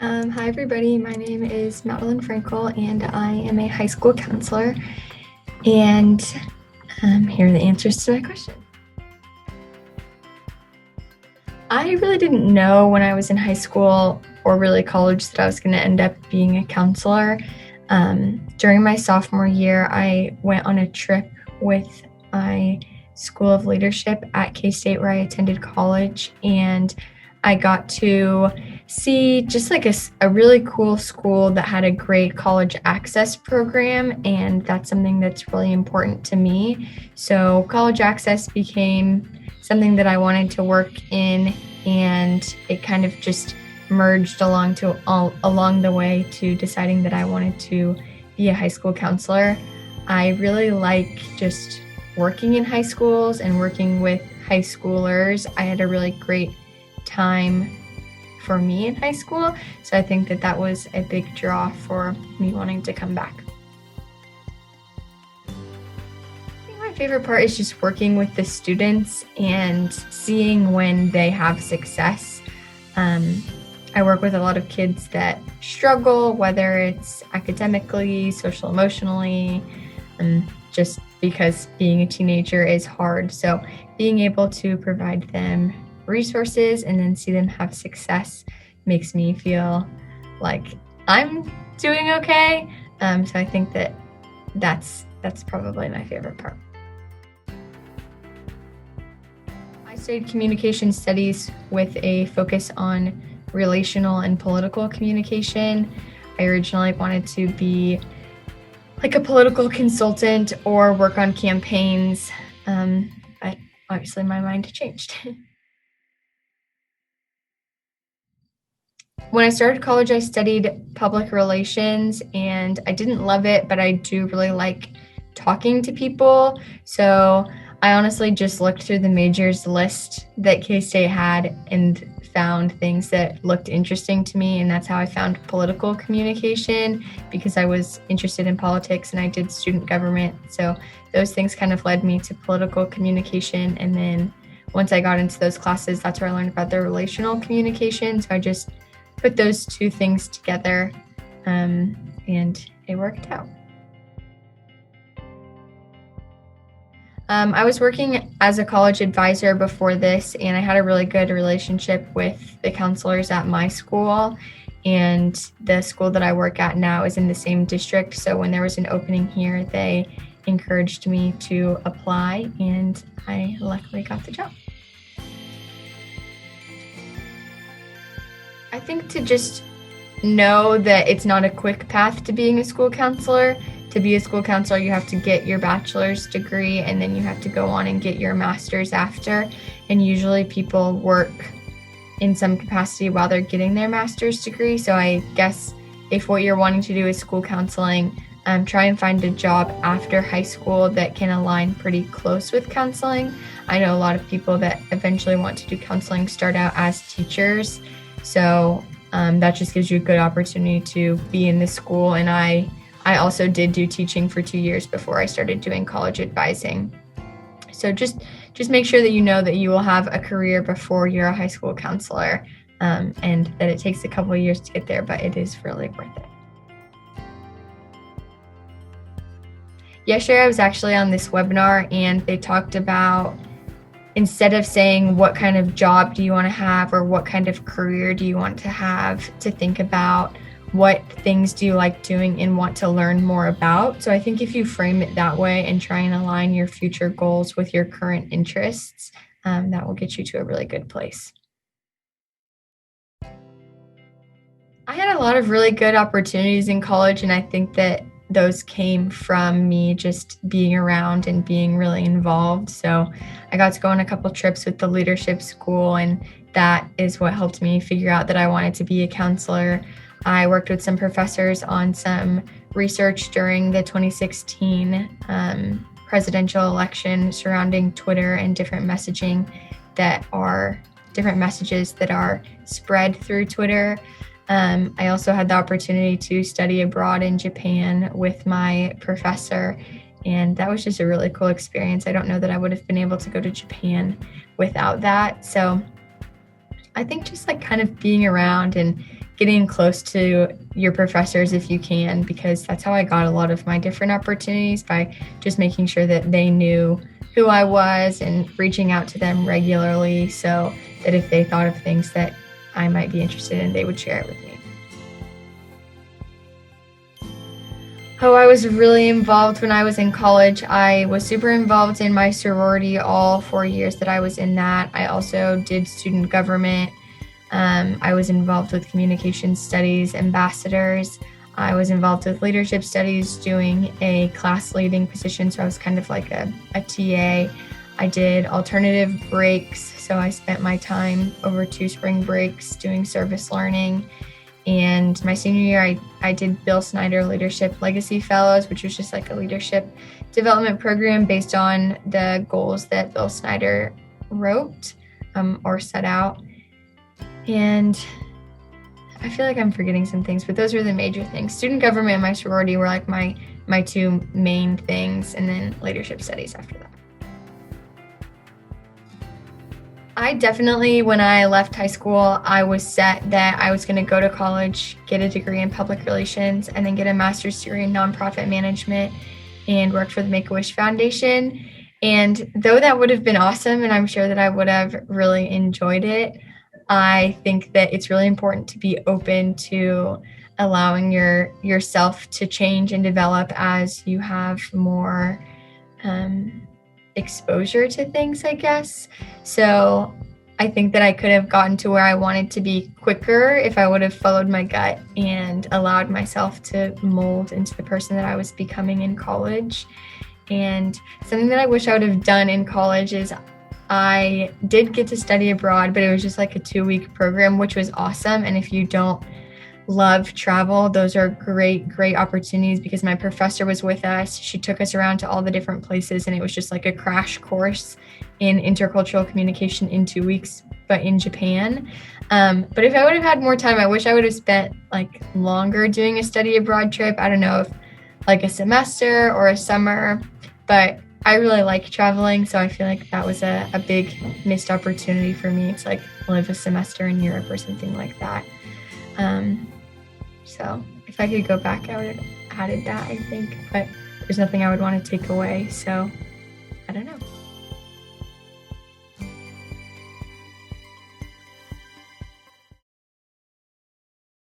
Hi, everybody. My name is Madeline Frankel, and I am a high school counselor. And here are the answers to my question. I really didn't know when I was in high school or really college that I was going to end up being a counselor. During my sophomore year, I went on a trip with my School of Leadership at K-State where I attended college, and I got to see just like a really cool school that had a great college access program, and that's something that's really important to me. So college access became something that I wanted to work in, and it kind of just merged along the way to deciding that I wanted to be a high school counselor. I really like just working in high schools and working with high schoolers. I had a really great time for me in high school, so I think that was a big draw for me wanting to come back. I think my favorite part is just working with the students and seeing when they have success. I work with a lot of kids that struggle, whether it's academically, social emotionally, just because being a teenager is hard. So being able to provide them resources and then see them have success makes me feel like I'm doing okay. So I think that's probably my favorite part. I studied communication studies with a focus on relational and political communication. I originally wanted to be like a political consultant or work on campaigns, but obviously my mind changed. When I started college, I studied public relations, and I didn't love it, but I do really like talking to people. So I honestly just looked through the majors list that K-State had and found things that looked interesting to me, and that's how I found political communication, because I was interested in politics and I did student government. So those things kind of led me to political communication, and then once I got into those classes, that's where I learned about the relational communication. So I just put those two things together, and it worked out. I was working as a college advisor before this, and I had a really good relationship with the counselors at my school, and the school that I work at now is in the same district. So when there was an opening here, they encouraged me to apply, and I luckily got the job. I think to just know that it's not a quick path to being a school counselor. To be a school counselor, you have to get your bachelor's degree, and then you have to go on and get your master's after. And usually people work in some capacity while they're getting their master's degree. So I guess if what you're wanting to do is school counseling, try and find a job after high school that can align pretty close with counseling. I know a lot of people that eventually want to do counseling start out as teachers. So that just gives you a good opportunity to be in the school. And I also did do teaching for 2 years before I started doing college advising. So just make sure that you know that you will have a career before you're a high school counselor, and that it takes a couple of years to get there, but it is really worth it. Yesterday, I was actually on this webinar, and they talked about, instead of saying what kind of job do you want to have or what kind of career do you want to have, to think about what things do you like doing and want to learn more about. So I think if you frame it that way and try and align your future goals with your current interests, that will get you to a really good place. I had a lot of really good opportunities in college, and I think that those came from me just being around and being really involved. So I got to go on a couple trips with the leadership school, and that is what helped me figure out that I wanted to be a counselor. I worked with some professors on some research during the 2016 presidential election surrounding Twitter and different messages that are spread through Twitter. I also had the opportunity to study abroad in Japan with my professor, and that was just a really cool experience. I don't know that I would have been able to go to Japan without that. So I think just like kind of being around and getting close to your professors if you can, because that's how I got a lot of my different opportunities, by just making sure that they knew who I was and reaching out to them regularly so that if they thought of things that I might be interested in, they would share it with me. Oh, I was really involved when I was in college. I was super involved in my sorority all 4 years that I was in that. I also did student government. I was involved with communication studies, ambassadors. I was involved with leadership studies, doing a class leading position. So I was kind of like a TA. I did alternative breaks. So I spent my time over 2 spring breaks doing service learning. And my senior year, I did Bill Snyder Leadership Legacy Fellows, which was just like a leadership development program based on the goals that Bill Snyder wrote or set out. And I feel like I'm forgetting some things, but those were the major things. Student government and my sorority were like my 2 main things, and then leadership studies after that. I definitely, when I left high school, I was set that I was going to go to college, get a degree in public relations, and then get a master's degree in nonprofit management and work for the Make-A-Wish Foundation. And though that would have been awesome, and I'm sure that I would have really enjoyed it, I think that it's really important to be open to allowing yourself to change and develop as you have more exposure to things, I guess. So I think that I could have gotten to where I wanted to be quicker if I would have followed my gut and allowed myself to mold into the person that I was becoming in college. And something that I wish I would have done in college is I did get to study abroad, but it was just like a 2-week program, which was awesome. And if you don't love travel, those are great opportunities, because my professor was with us. She took us around to all the different places, and it was just like a crash course in intercultural communication in 2 weeks, but in Japan. But if I would have had more time, I wish I would have spent like longer doing a study abroad trip. I don't know if like a semester or a summer, but I really like traveling, so I feel like that was a big missed opportunity for me to like live a semester in Europe or something like that. So if I could go back, I would have added that, I think, but there's nothing I would want to take away, so I don't know.